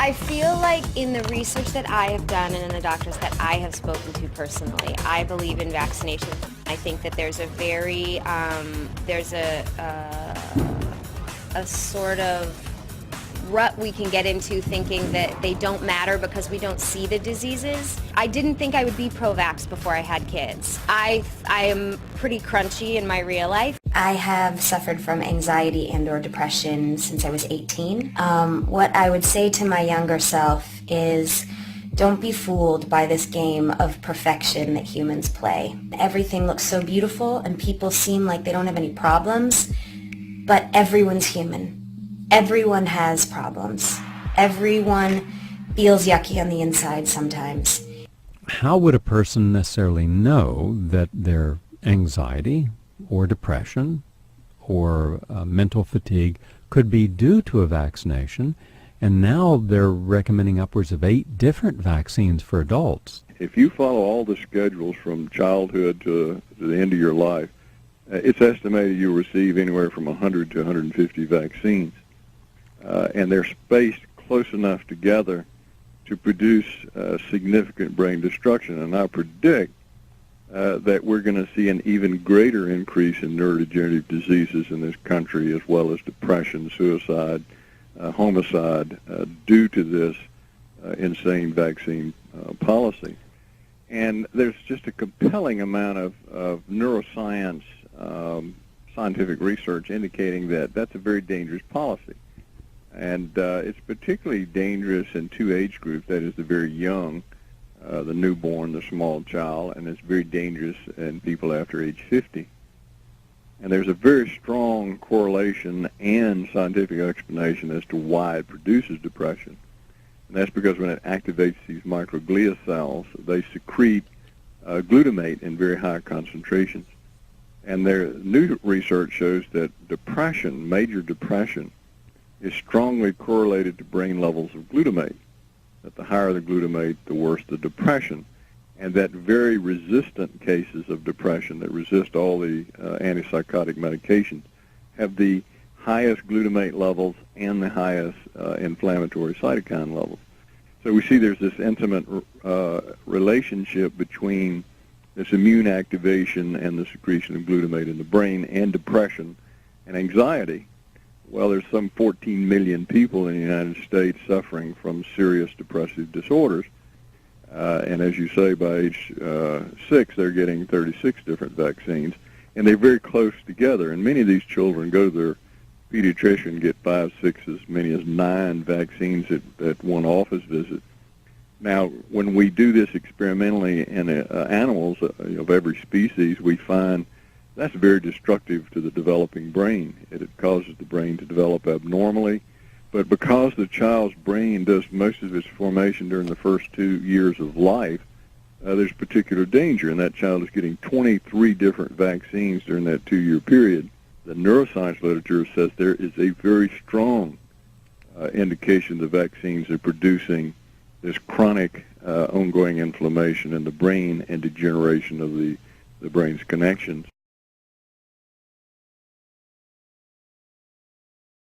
I feel like in the research that I have done and in the doctors that I have spoken to personally, I believe in vaccination. I think that there's a very, there's a sort of rut we can get into thinking that they don't matter because we don't see the diseases. I didn't think I would be pro-vax before I had kids. I am pretty crunchy in my real life. I have suffered from anxiety and or depression since I was 18. What I would say to my younger self is don't be fooled by this game of perfection that humans play. Everything looks so beautiful and people seem like they don't have any problems, but everyone's human. Everyone has problems. Everyone feels yucky on the inside sometimes. How would a person necessarily know that their anxiety or depression or mental fatigue could be due to a vaccination? And now they're recommending upwards of 8 different vaccines for adults. If you follow all the schedules from childhood to the end of your life, it's estimated you'll receive anywhere from 100 to 150 vaccines. And they're spaced close enough together to produce significant brain destruction. And I predict that we're going to see an even greater increase in neurodegenerative diseases in this country, as well as depression, suicide, homicide, due to this insane vaccine policy. And there's just a compelling amount of neuroscience, scientific research indicating that that's a very dangerous policy. And it's particularly dangerous in 2 age groups, that is the very young, the newborn, the small child, and it's very dangerous in people after age 50. And there's a very strong correlation and scientific explanation as to why it produces depression. And that's because when it activates these microglia cells, they secrete glutamate in very high concentrations. And their new research shows that depression, major depression, is strongly correlated to brain levels of glutamate. That the higher the glutamate, the worse the depression. And that very resistant cases of depression that resist all the antipsychotic medications have the highest glutamate levels and the highest inflammatory cytokine levels. So we see there's this intimate relationship between this immune activation and the secretion of glutamate in the brain and depression and anxiety. Well, there's some 14 million people in the United States suffering from serious depressive disorders. And as you say, by age 6, they're getting 36 different vaccines. And they're very close together. And many of these children go to their pediatrician, get 5, 6, as many as 9 vaccines at one office visit. Now, when we do this experimentally in animals of every species, we find that's very destructive to the developing brain. It causes the brain to develop abnormally. But because the child's brain does most of its formation during the first 2 years of life, there's particular danger, and that child is getting 23 different vaccines during that 2-year period. The neuroscience literature says there is a very strong indication the vaccines are producing this chronic ongoing inflammation in the brain and degeneration of the brain's connections.